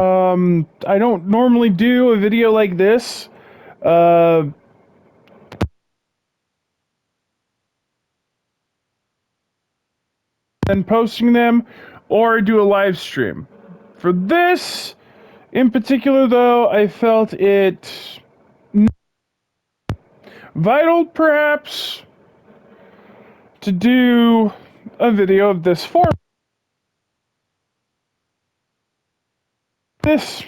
I don't normally do a video like this. Uh, and posting them, or do a live stream. For this, in particular, though, I felt it vital, perhaps, to do a video of this form. This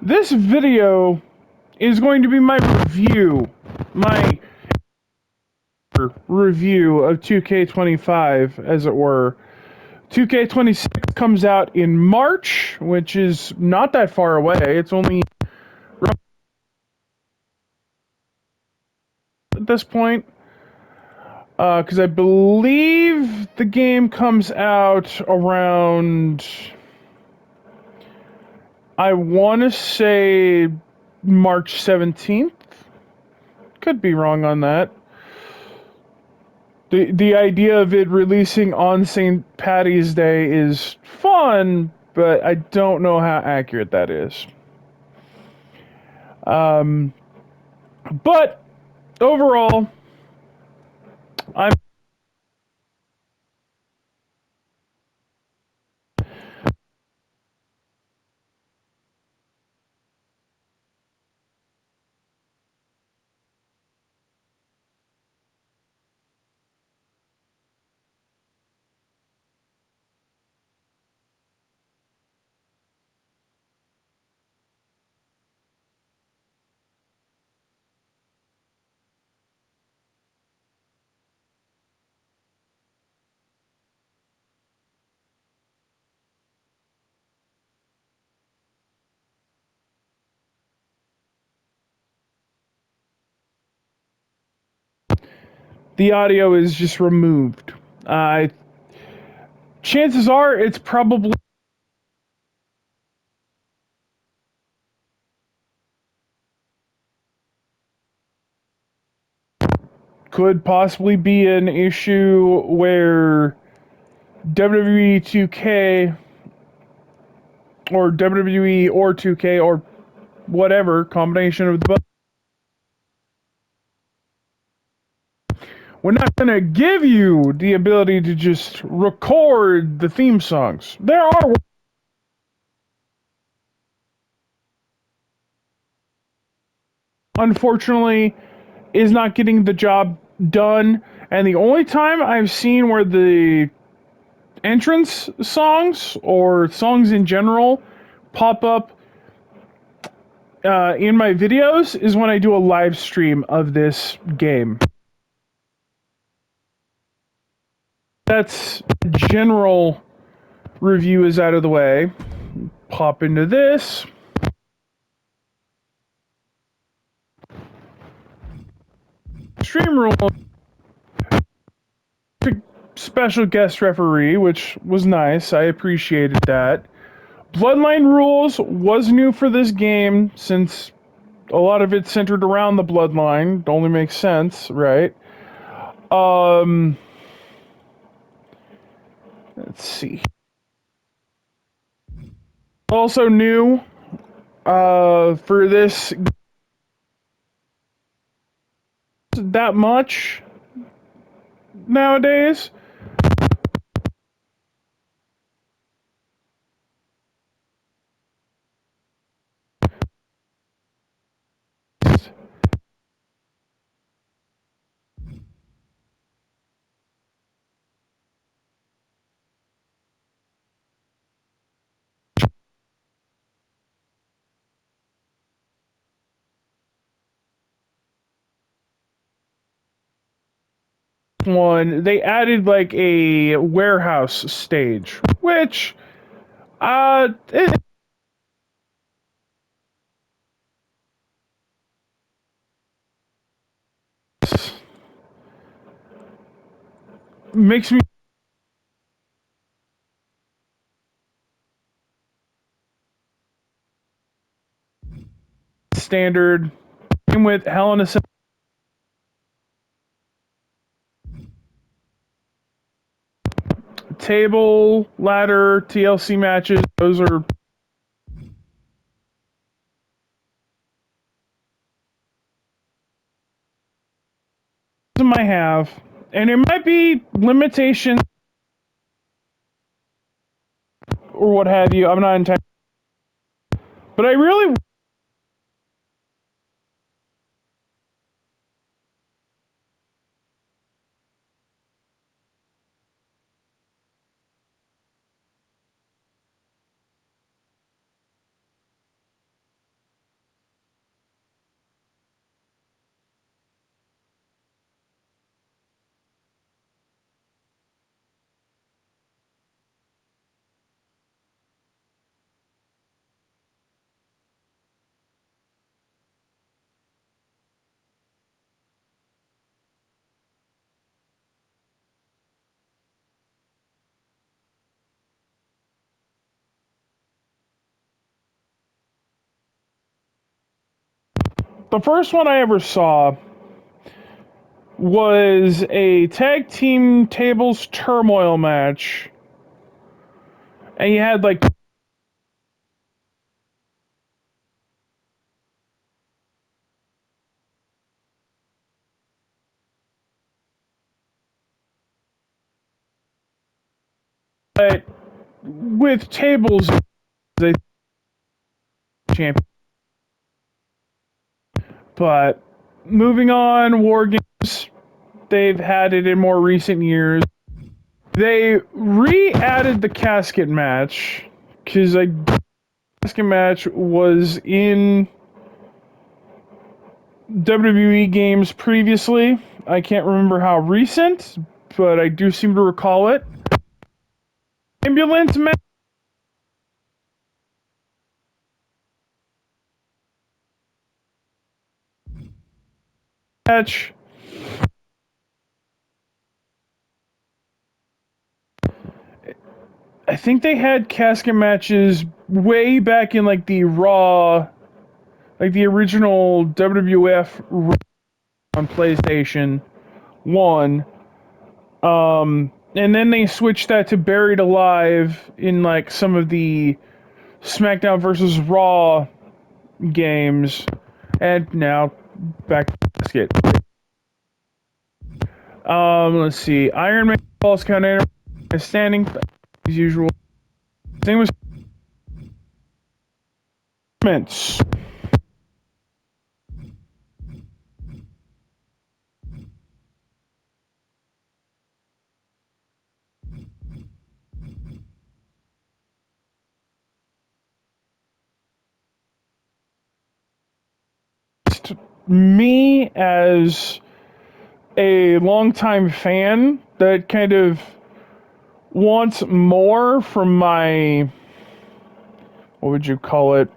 this video is going to be my review of 2K25, as it were. 2K26 comes out in March, which is not that far away. It's only at this point. Because I believe the game comes out around, I want to say March 17th. Could be wrong on that. The idea of it releasing on St. Patty's Day is fun, but I don't know how accurate that is. But overall, I'm the audio is just removed. Chances are it's probably could possibly be an issue where WWE 2K or WWE or 2K or whatever combination of the both. We're not going to give you the ability to just record the theme songs. There are, unfortunately, is not getting the job done. And the only time I've seen where the entrance songs or songs in general pop up in my videos is when I do a live stream of this game. That's general review is out of the way. Pop into this. Stream rule. Special guest referee, which was nice. I appreciated that. Bloodline rules was new for this game since a lot of it centered around the bloodline. It only makes sense, right? Let's see. Also new for this that much nowadays. One, they added like a warehouse stage, which it makes me standard. Same with Hell in a Cell. Table, ladder, TLC matches, those are I have, and it might be limitations or what have you. I'm not entirely, but I really the first one I ever saw was a tag team tables turmoil match, and you had like but with tables they champion. But moving on, War Games, they've had it in more recent years. They re-added the casket match because a casket match was in WWE games previously. I can't remember how recent, but I do seem to recall it. Ambulance match. I think they had casket matches way back in like the Raw, like the original WWF on PlayStation 1. And then they switched that to Buried Alive in like some of the SmackDown versus Raw games. And now back to basket. Let's see. Iron Man Falls Count standing as usual. Same with comments. Me as a longtime fan that kind of wants more from my, what would you call it,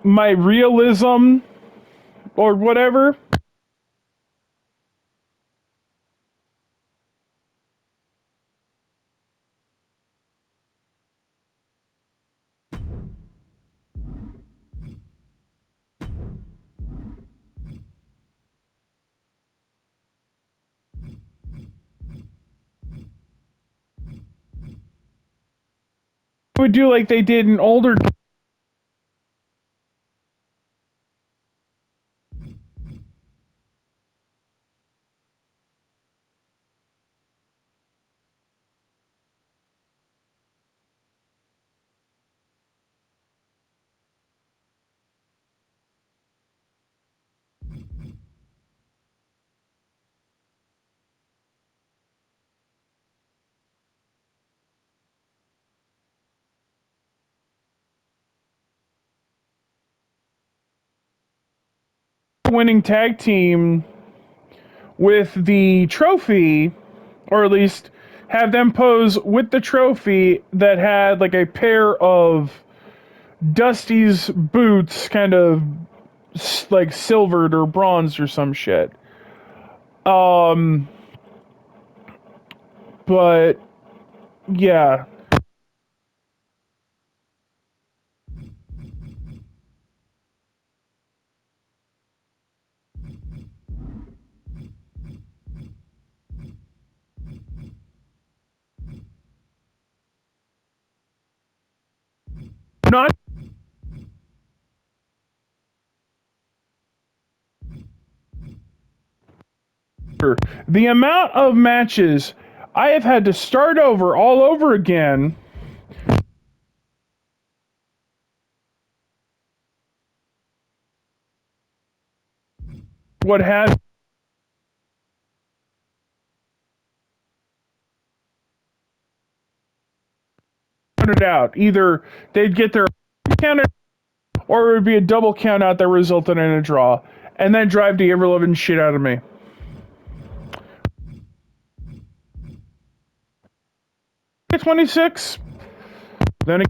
my realism or whatever. Would do like they did in older. Winning tag team with the trophy, or at least have them pose with the trophy that had like a pair of Dusty's boots, kind of like silvered or bronzed or some shit. Um, but yeah, not The amount of matches I have had to start over all over again. What has counted out? Either they'd get their counted, or it would be a double count out that resulted in a draw, and then drive the ever-loving shit out of me. 26. Then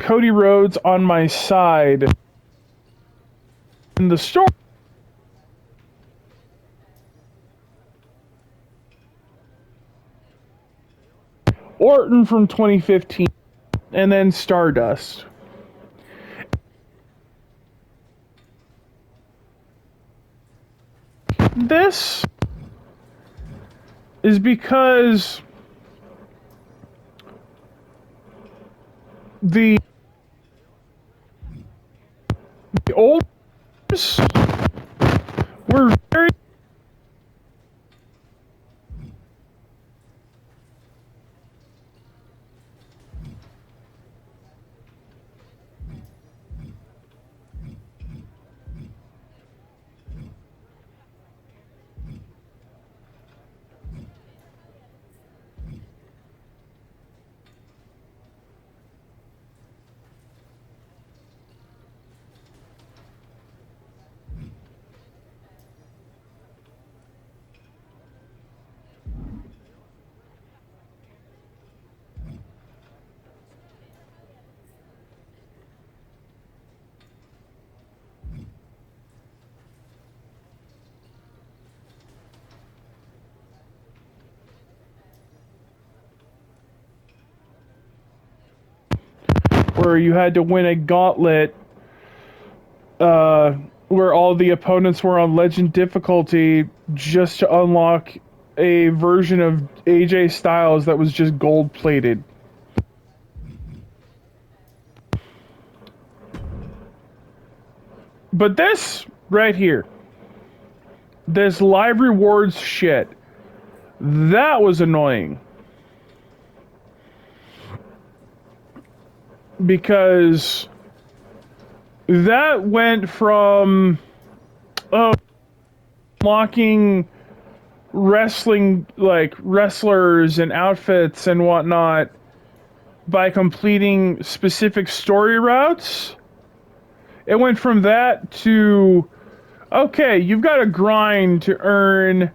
Cody Rhodes on my side in the story. Orton from 2015, and then Stardust. This is because the old were very where you had to win a gauntlet where all the opponents were on legend difficulty just to unlock a version of AJ Styles that was just gold plated. But this right here, this live rewards shit, that was annoying. Because that went from unlocking wrestling, like wrestlers and outfits and whatnot by completing specific story routes. It went from that to, okay, you've got to grind to earn,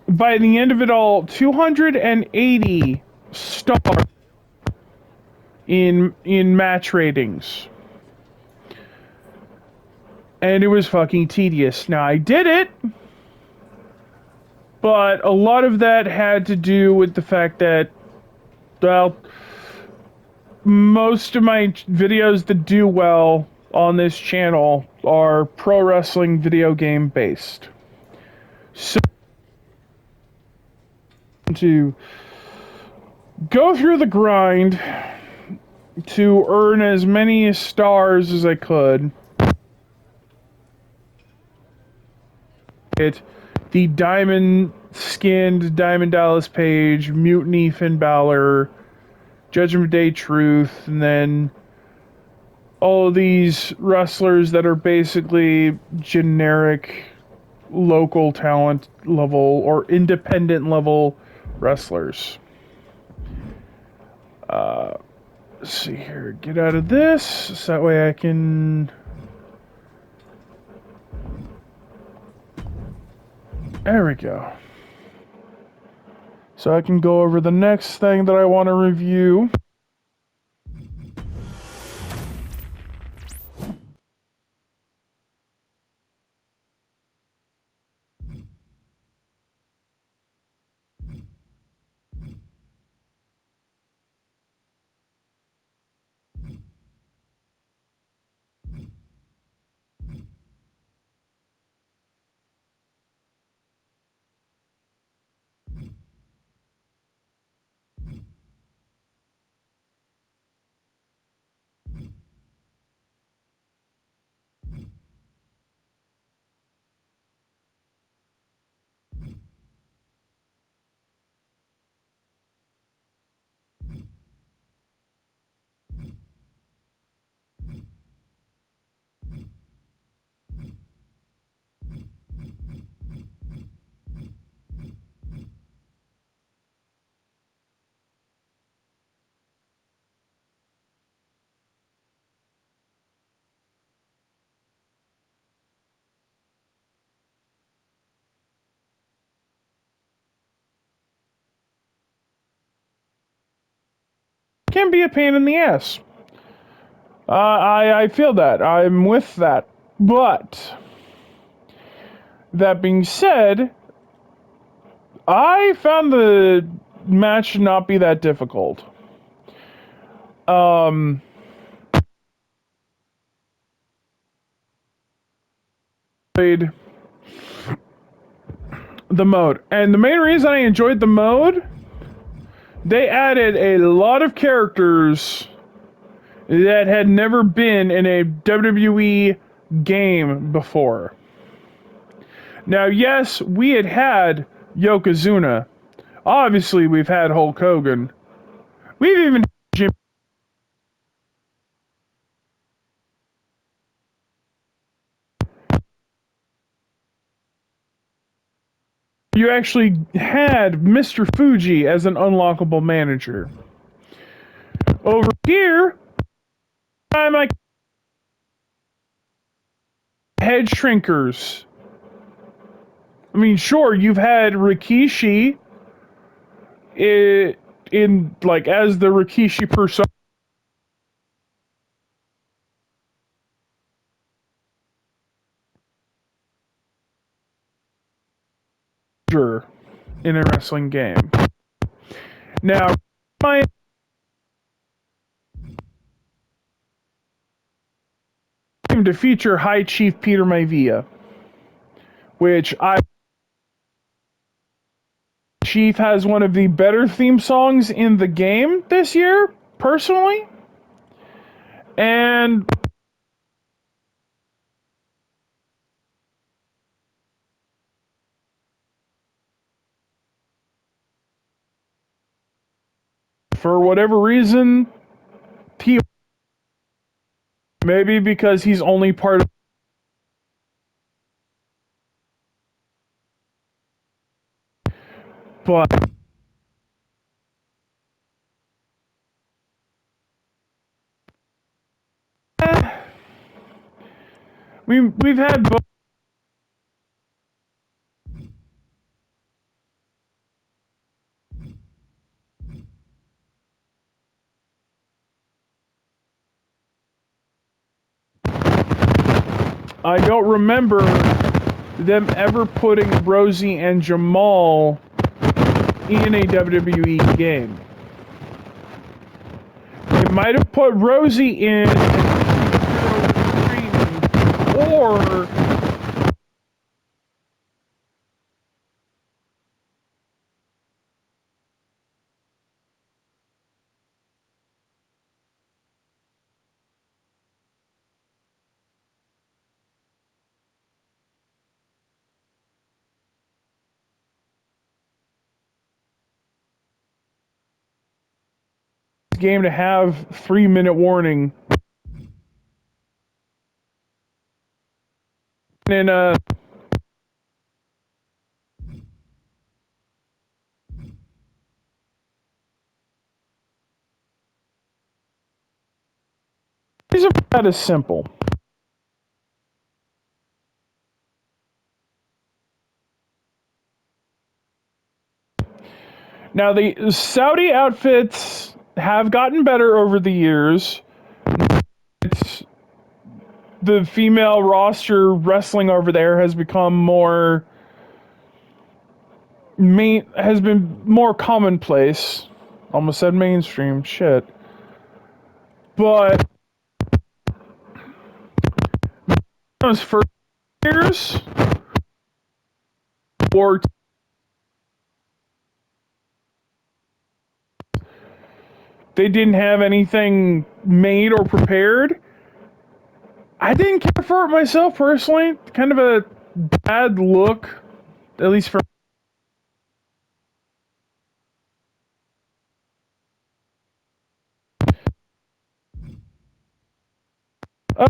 by the end of it all, 280 stars in match ratings. And it was fucking tedious. Now, I did it, but a lot of that had to do with the fact that, well, most of my videos that do well on this channel are pro wrestling video game based. So, to go through the grind to earn as many stars as I could, it the diamond-skinned Diamond Dallas Page, Mutiny Finn Balor, Judgment Day Truth, and then all of these wrestlers that are basically generic local talent level or independent level wrestlers. Let's see here. Get out of this, so that way I can... There we go. So I can go over the next thing that I want to review. Can be a pain in the ass. I feel that. I'm with that. But, that being said, I found the match not be that difficult. Played the mode. And the main reason I enjoyed the mode, they added a lot of characters that had never been in a WWE game before. Now, yes, we had Yokozuna. Obviously, we've had Hulk Hogan. We've even had Jim. You actually had Mr. Fuji as an unlockable manager. Over here, I'm like head shrinkers. I mean, sure, you've had Rikishi in like as the Rikishi persona in a wrestling game. Now, my aim to feature High Chief Peter Maivia, which Chief has one of the better theme songs in the game this year, personally. And for whatever reason, he maybe because he's only part of, but we've had both. I don't remember them ever putting Rosie and Jamal in a WWE game. They might have put Rosie in or game to have 3-minute warning. And these are not as simple. Now, the Saudi outfits have gotten better over the years. It's the female roster wrestling over there has become more has been more commonplace. Almost said mainstream. Shit. But those first years, or they didn't have anything made or prepared. I didn't care for it myself personally. Kind of a bad look, at least for. Uh,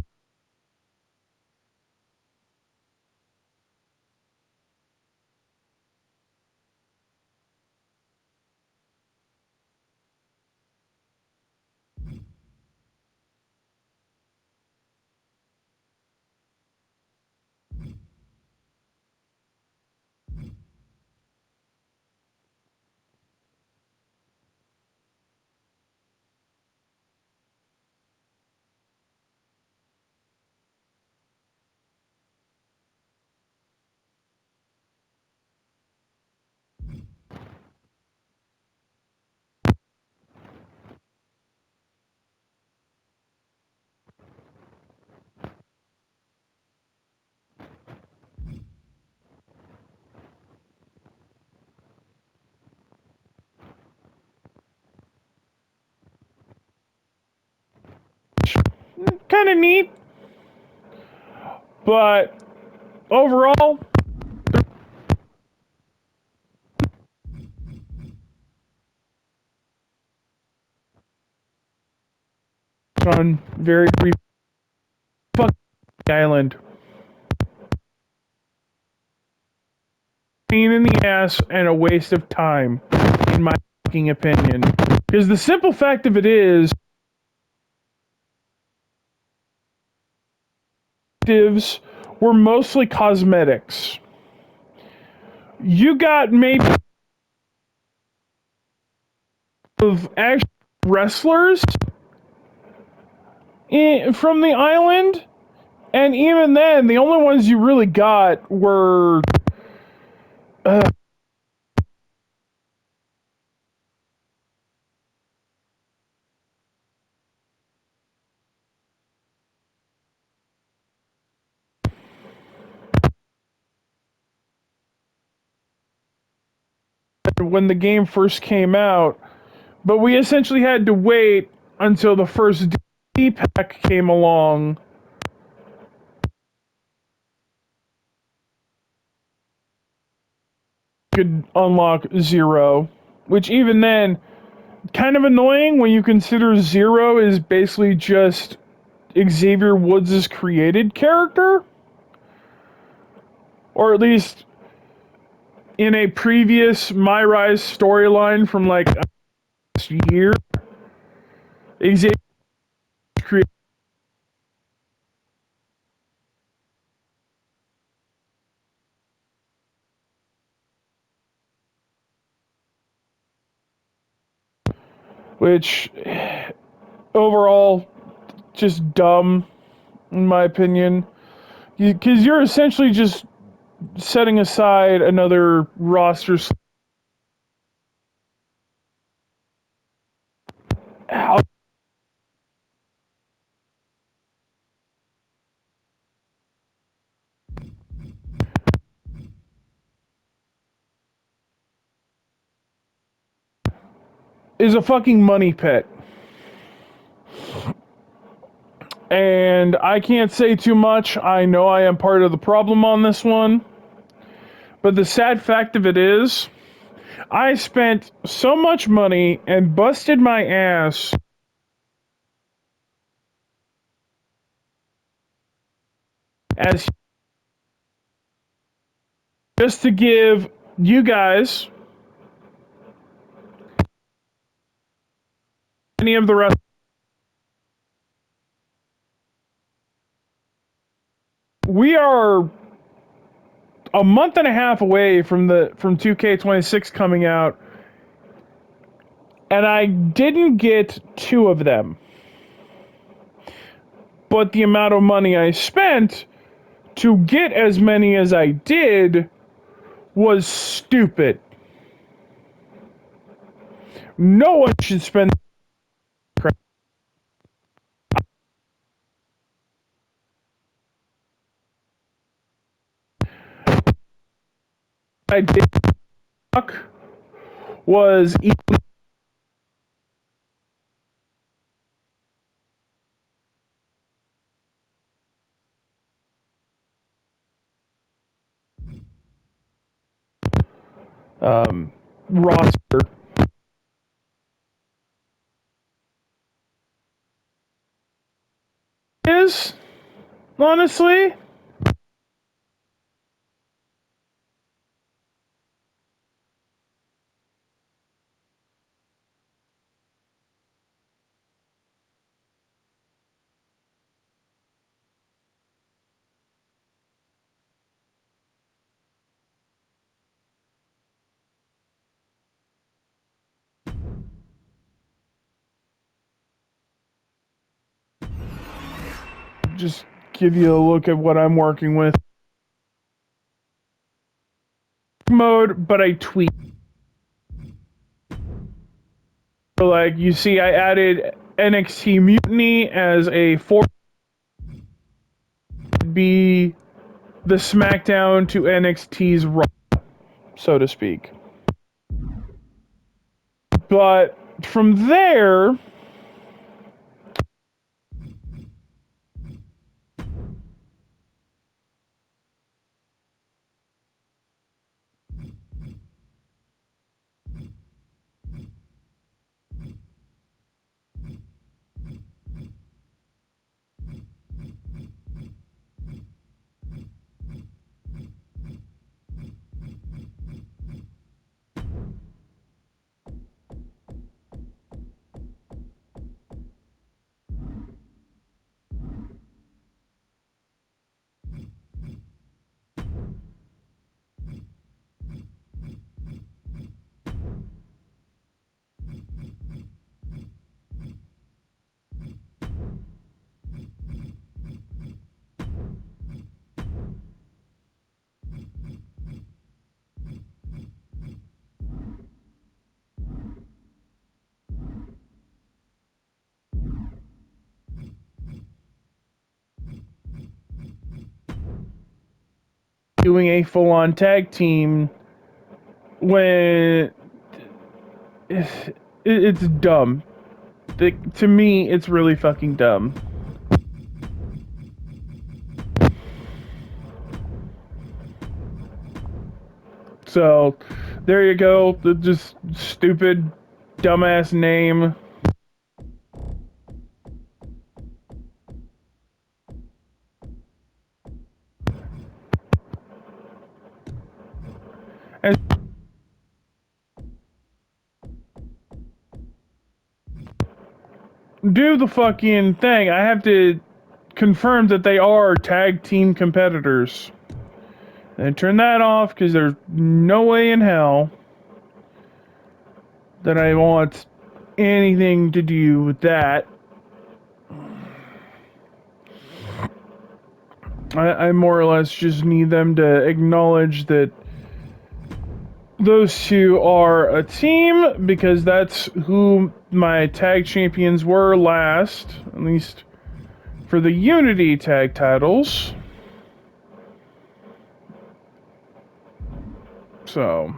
Kind of neat, but overall, on very fuck island. Pain in the ass and a waste of time, in my fucking opinion. Because the simple fact of it is, actives were mostly cosmetics. You got maybe of actual wrestlers from the island, and even then, the only ones you really got were when the game first came out, but we essentially had to wait until the first D pack came along. Could unlock Zero, which even then, kind of annoying when you consider Zero is basically just Xavier Woods' created character, or at least in a previous My Rise storyline from like last year, Xavier created, which overall just dumb in my opinion, because you're essentially just setting aside another roster. How is a fucking money pit. And I can't say too much. I know I am part of the problem on this one. But the sad fact of it is, I spent so much money and busted my ass as just to give you guys any of the rest. We are a month and a half away from 2K26 coming out, and I didn't get 2 of them. But the amount of money I spent to get as many as I did was stupid. No one should spend crap. I did was roster is honestly. Just give you a look at what I'm working with. Mode, but I tweak. So, like, you see, I added NXT Mutiny as a 4 be the SmackDown to NXT's Raw, so to speak. But from there, doing a full-on tag team when it's dumb. To me, it's really fucking dumb. So, there you go. Just stupid, dumbass name. And do the fucking thing. I have to confirm that they are tag team competitors. And turn that off because there's no way in hell that I want anything to do with that. I more or less just need them to acknowledge that those two are a team because that's who my tag champions were last, at least for the Unity tag titles. So,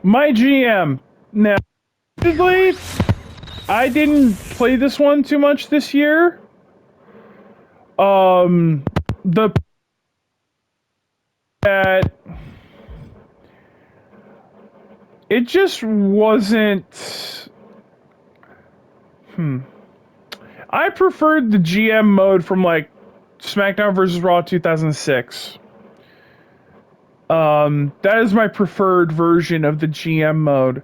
my GM. Now, I didn't play this one too much this year, The that it just wasn't. I preferred the GM mode from like SmackDown vs. Raw 2006. That is my preferred version of the GM mode.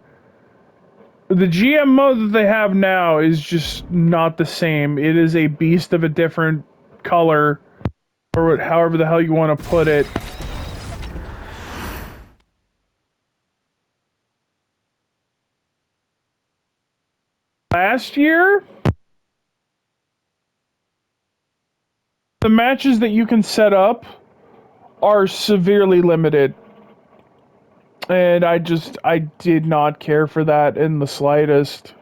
The GM mode that they have now is just not the same. It is a beast of a different color, or however the hell you want to put it. Last year, the matches that you can set up are severely limited. And I did not care for that in the slightest.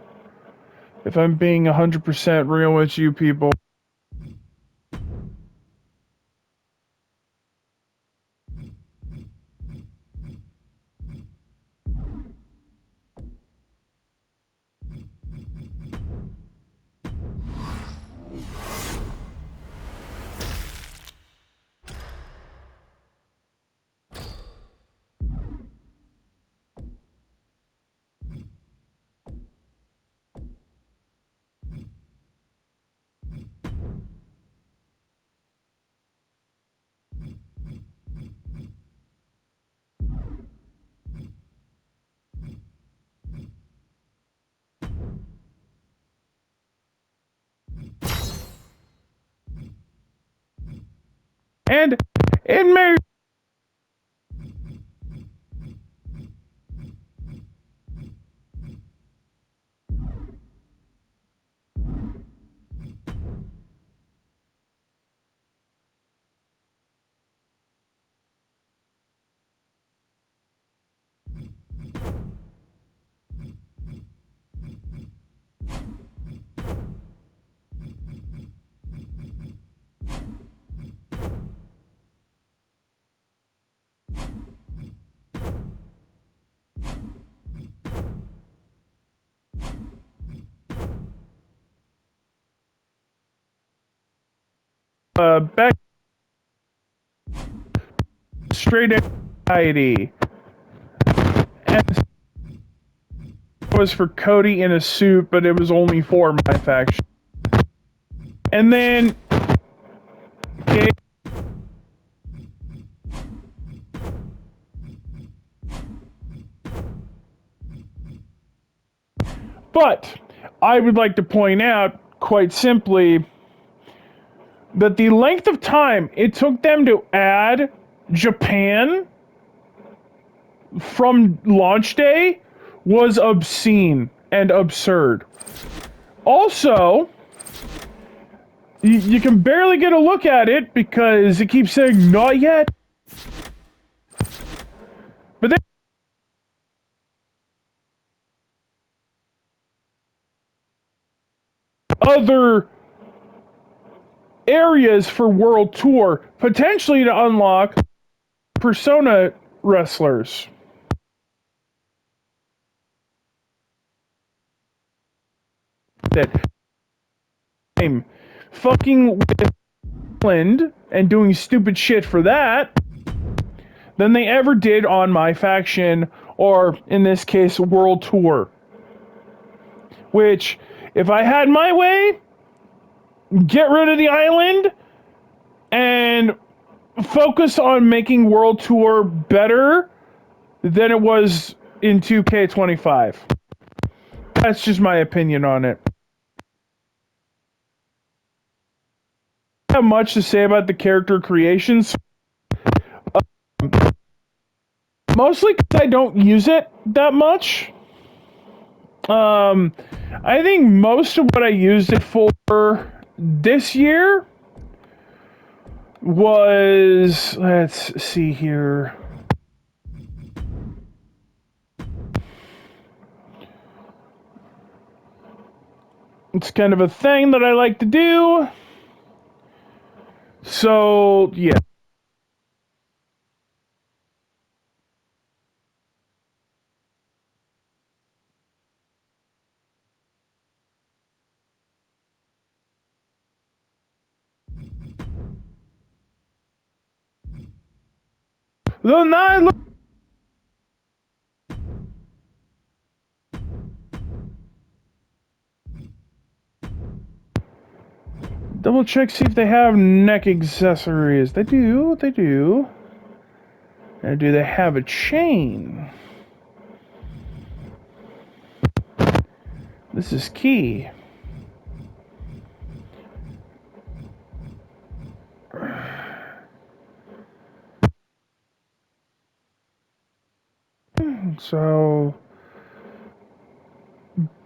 If I'm being 100% real with you people. And it may back straight anxiety. And it was for Cody in a suit, but it was only for my faction. And then okay, but I would like to point out quite simply that the length of time it took them to add Japan from launch day was obscene and absurd. Also, you can barely get a look at it because it keeps saying not yet. But then other areas for World Tour, potentially to unlock Persona wrestlers. That I'm fucking with England and doing stupid shit for that than they ever did on my faction, or in this case, World Tour. Which, if I had my way, get rid of the island and focus on making World Tour better than it was in 2K25. That's just my opinion on it. I don't have much to say about the character creations. Mostly because I don't use it that much. I think most of what I used it for this year was, let's see here. It's kind of a thing that I like to do. So, yeah. The nine. Double check, see if they have neck accessories. They do, they do. And do they have a chain? This is key. So...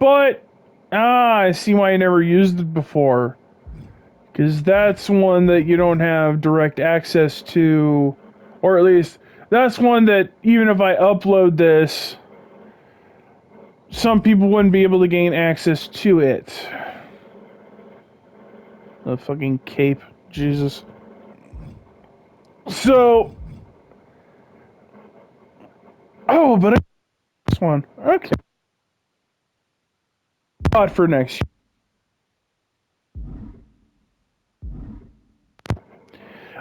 But... I see why I never used it before. Because that's one that you don't have direct access to, or at least that's one that even if I upload this, some people wouldn't be able to gain access to it. The fucking cape, Jesus. So, oh, but this one, okay. Thought for next year.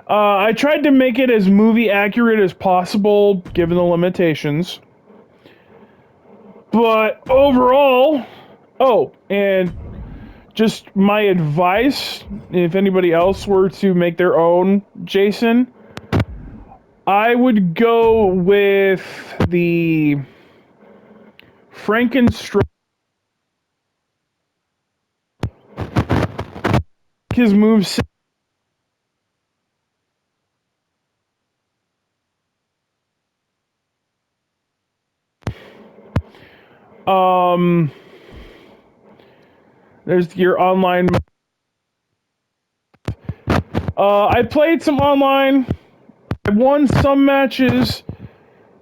I tried to make it as movie accurate as possible, given the limitations. But overall, oh, and just my advice, if anybody else were to make their own Jason, I would go with the Frankenstein. His moves. There's your online. I played some online. I won some matches.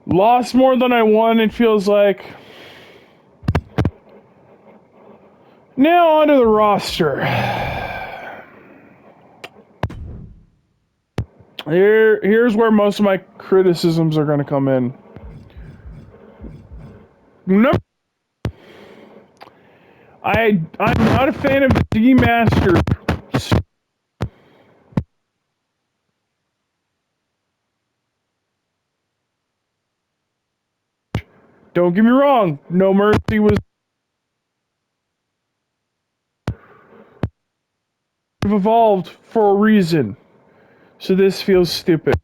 Lost more than I won, it feels like. Now onto the roster. Here's where most of my criticisms are going to come in. No, I'm not a fan of the demaster. Don't get me wrong, No Mercy was evolved for a reason. So this feels stupid.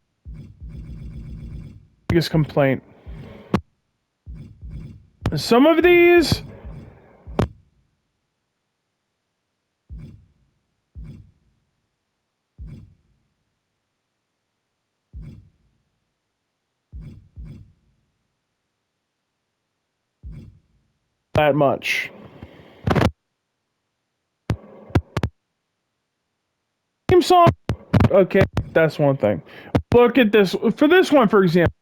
Biggest complaint. Some of these that much. Theme song. Okay, that's one thing. Look at this. For this one, for example.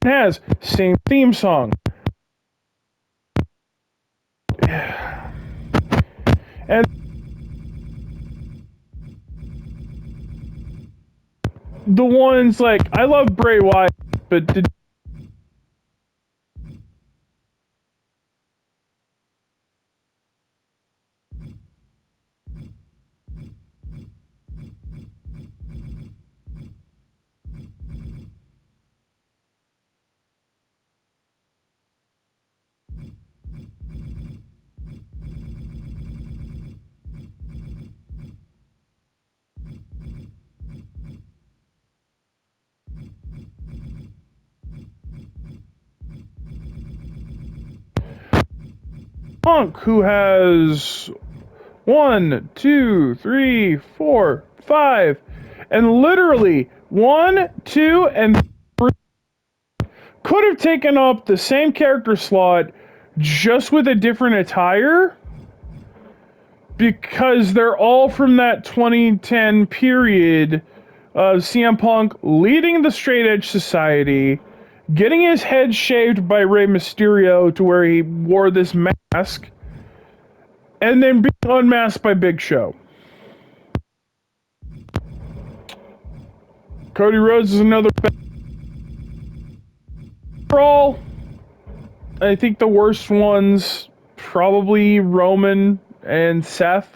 It has same theme song. And the ones like I love Bray Wyatt, but Punk, who has 1, 2, 3, 4, 5, and literally 1, 2, and 3 could have taken up the same character slot just with a different attire, because they're all from that 2010 period CM Punk leading the Straight Edge Society, getting his head shaved by Rey Mysterio to where he wore this mask, and then being unmasked by Big Show. Cody Rhodes is another brawl. I think the worst ones probably Roman and Seth,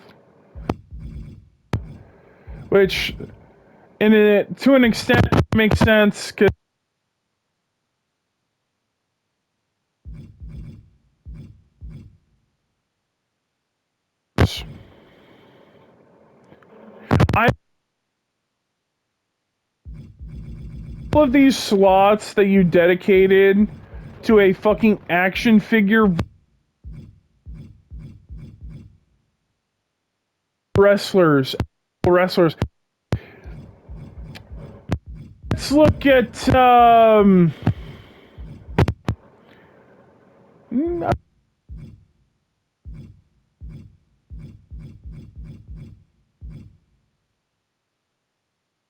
which to an extent makes sense because all of these slots that you dedicated to a fucking action figure wrestlers. Let's look at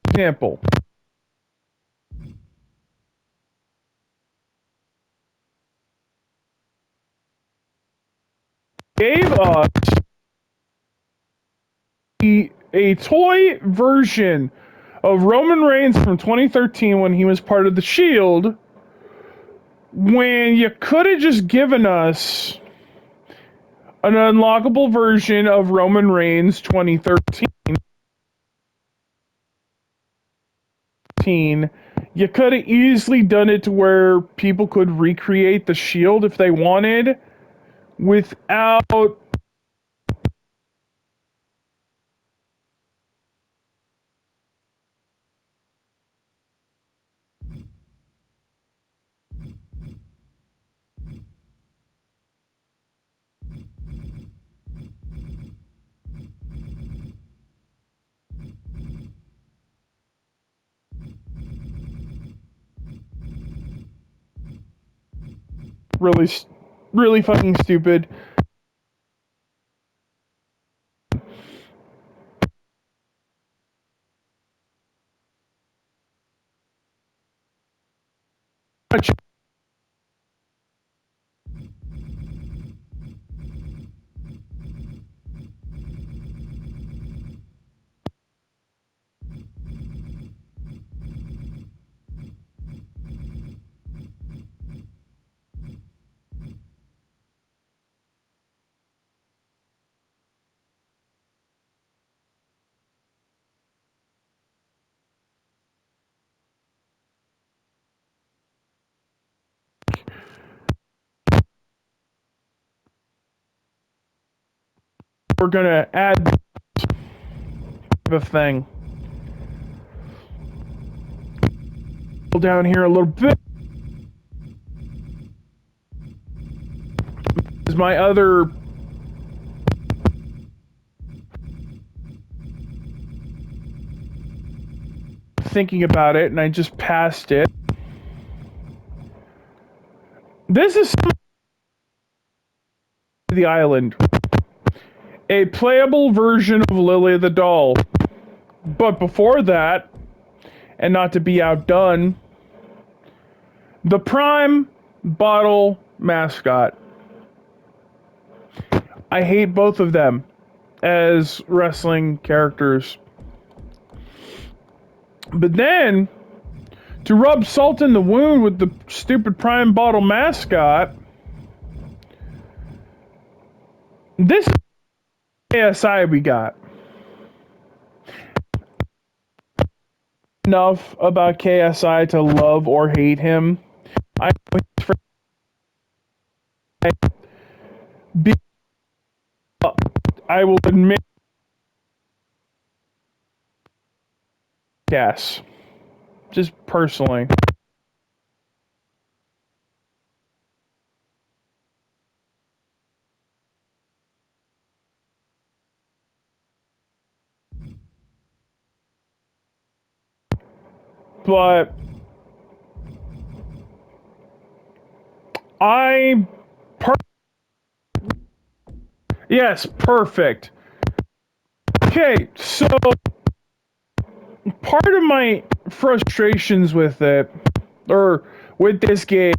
example. Gave us a toy version of Roman Reigns from 2013 when he was part of the Shield, when you could have just given us an unlockable version of Roman Reigns 2013. You could have easily done it to where people could recreate the Shield if they wanted without really fucking stupid. We're gonna add the thing. Pull down here a little bit. Is my other thinking about it, and I just passed it. This is the island. A playable version of Lily the Doll. But before that, and not to be outdone, the Prime Bottle mascot. I hate both of them as wrestling characters. But then, to rub salt in the wound with the stupid Prime Bottle mascot, this is KSI we got. Enough about KSI to love or hate him. I will admit, yes, just personally. But yes, perfect. Okay, so part of my frustrations with it, or with this game,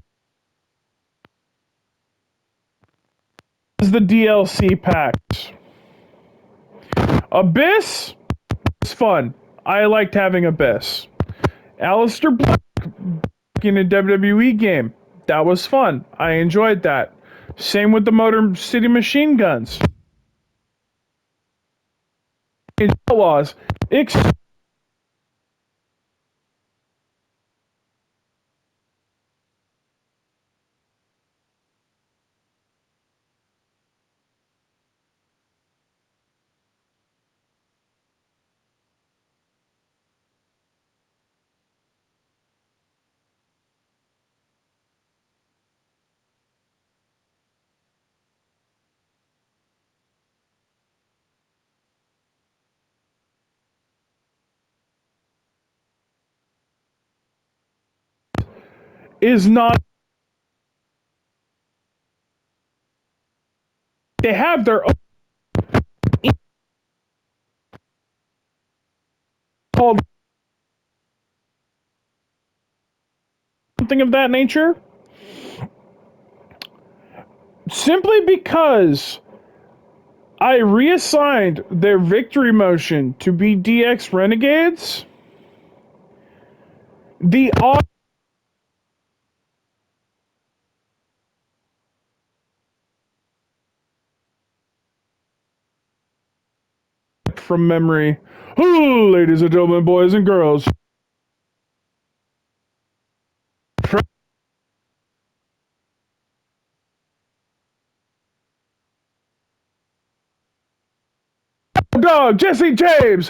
is the DLC packs. Abyss was fun. I liked having Abyss. Aleister Black in a WWE game. That was fun. I enjoyed that. Same with the Motor City Machine Guns. Outlaws. Is not. They have their own called something of that nature. Simply because I reassigned their victory motion to be DX Renegades, the odd from memory. Hello, ladies and gentlemen, boys and girls. Dog, Jesse James,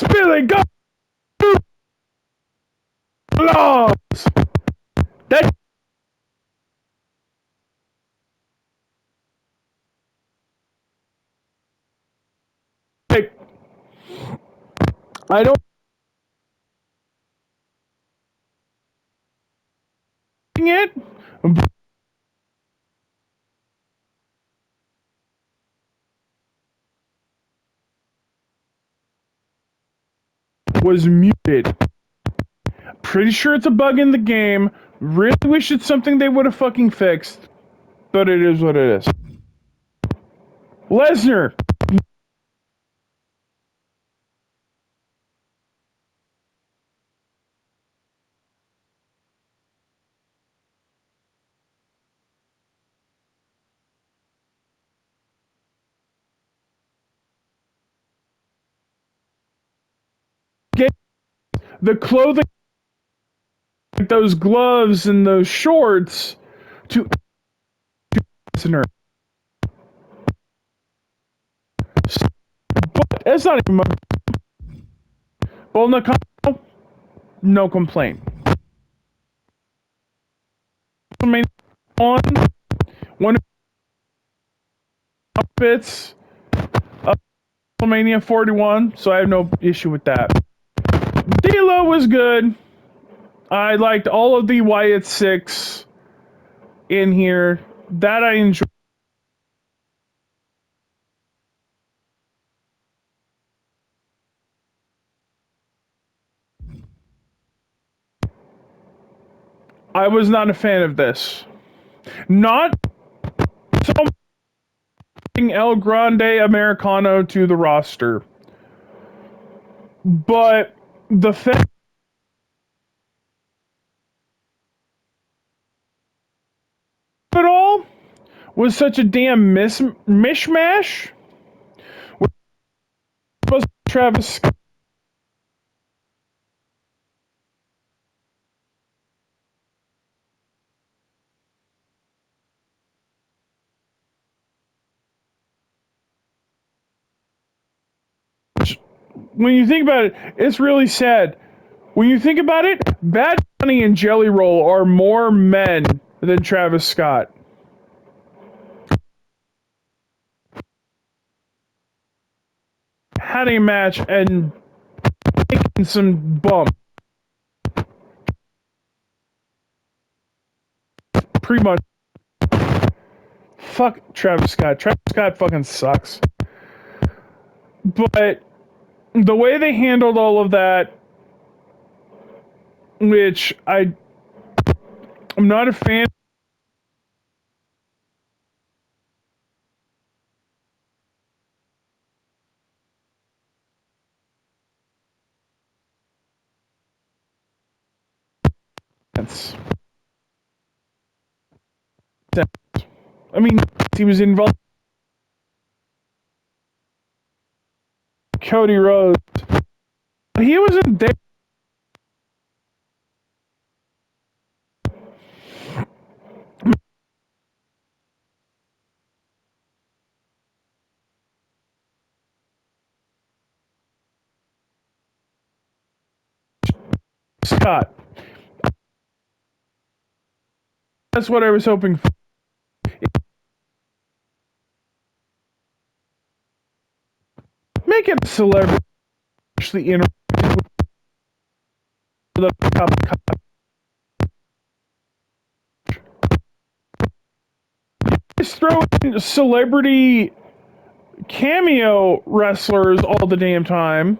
Billy Go Laws. That I don't it was muted. Pretty sure it's a bug in the game. Really wish it's something they would have fucking fixed. But it is what it is. Lesnar gave the clothing, like those gloves and those shorts, to Lesnar. But it's not even much. Well, no complaint. One outfits, WrestleMania 41, so I have no issue with that. D'Lo was good. I liked all of the Wyatt Six in here. That I enjoyed. I was not a fan of this. Not so much El Grande Americano to the roster, but the fact of it all was such a damn mishmash. Travis, when you think about it, it's really sad. When you think about it, Bad Bunny and Jelly Roll are more men than Travis Scott. Had a match and taking some bump. Pretty much. Fuck Travis Scott. Travis Scott fucking sucks. But the way they handled all of that, which I'm not a fan. I mean, he was involved. Cody Rhodes. He wasn't there. Scott. That's what I was hoping for. Make it a celebrity actually interact with a cup of coffee. Just throw in celebrity cameo wrestlers all the damn time.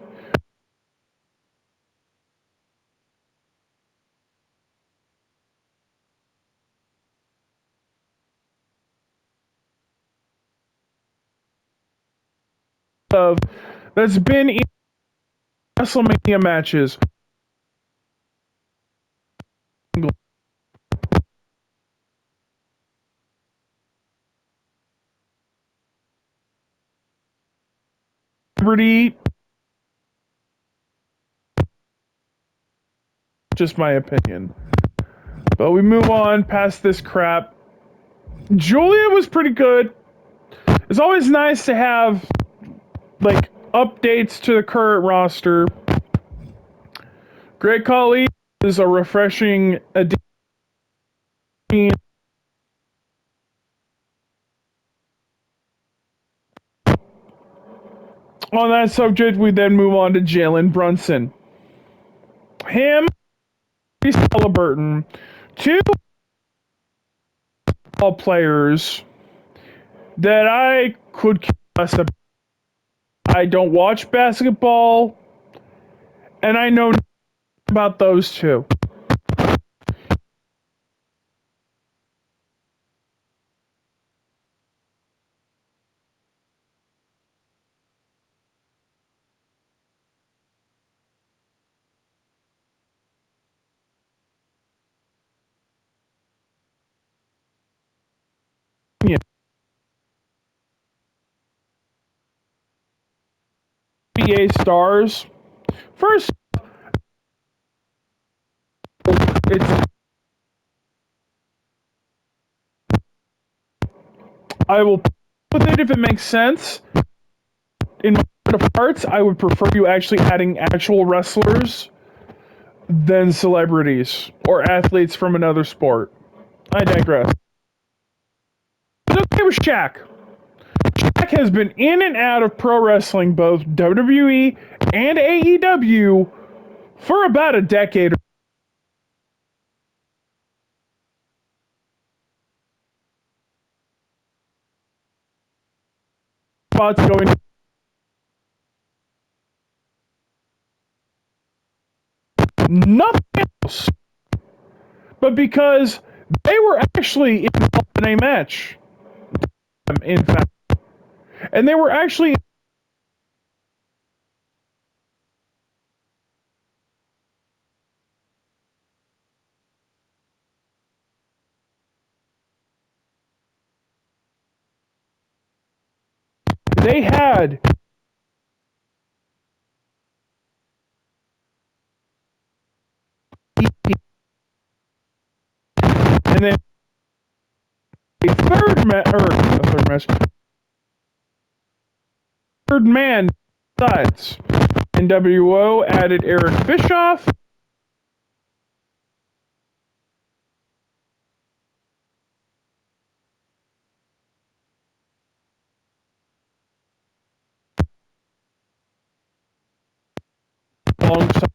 Of that's been in WrestleMania matches. Celebrity, just my opinion. But we move on past this crap. Julia was pretty good. It's always nice to have like updates to the current roster. Great Khali is a refreshing addition. On that subject, we then move on to Jalen Brunson. Him, Halliburton, two ball players that I could care less about. I don't watch basketball, and I know about those two. Yeah. NBA stars. First, it's I will with it if it makes sense. In my heart of hearts, I would prefer you actually adding actual wrestlers than celebrities or athletes from another sport. I digress. It's okay with Shaq. Shaq has been in and out of pro wrestling, both WWE and AEW, for about a decade. Spots going nothing else, but because they were actually involved in a match. In fact, and they were actually they had and then a third match, third man sides. NWO added Eric Bischoff. Alongside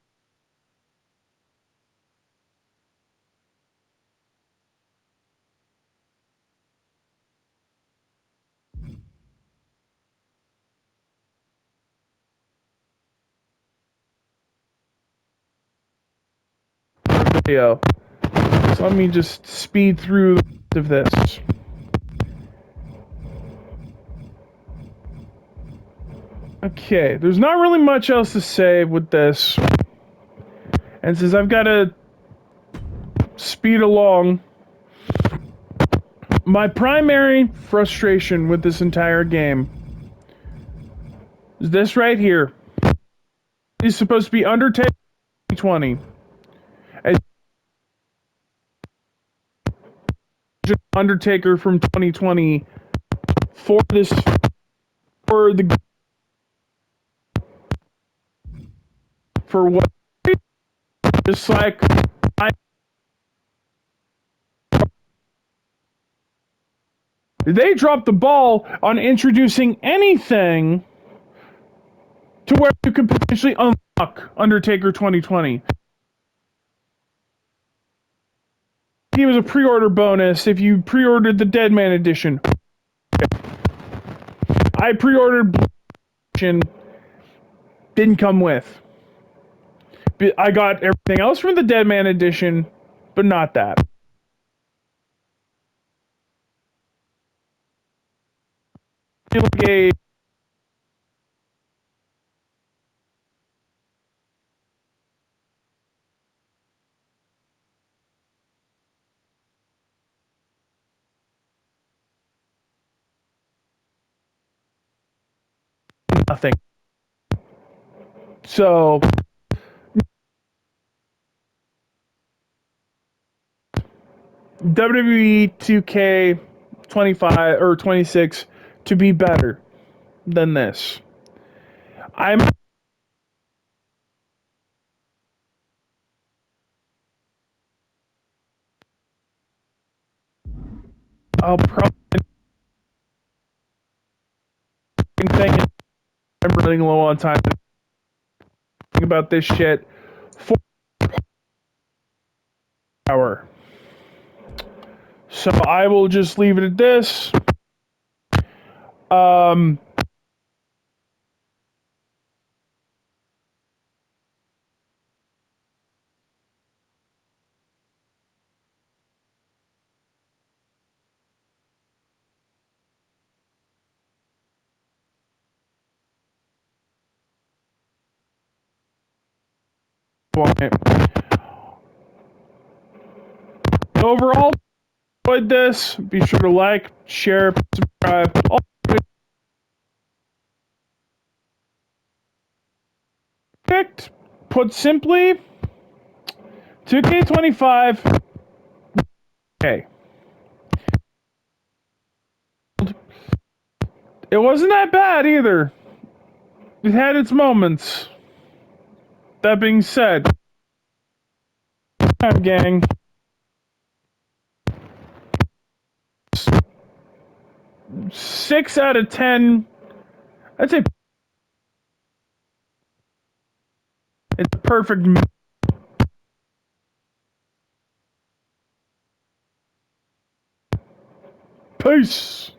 audio. So let me just speed through the rest of this. Okay, there's not really much else to say with this. And since I've got to speed along, my primary frustration with this entire game is this right here. It's supposed to be Undertaker 2020. And Undertaker from 2020 for this, for the, for what? Just like they dropped the ball on introducing anything to where you could potentially unlock Undertaker 2020. He was a pre-order bonus if you pre-ordered the Deadman edition. I pre-ordered edition, didn't come with. I got everything else from the Deadman edition, but not that. Like a nothing. So WWE 2K 25 or 26 to be better than this. I'll probably thing. I'm running low on time. About this shit for an hour. So I will just leave it at this. Um, overall, enjoyed this. Be sure to like, share, subscribe. All picked. Put simply, 2K25. Okay. It wasn't that bad either. It had its moments. That being said, gang. 6 out of 10. I'd say it's a perfect. Peace.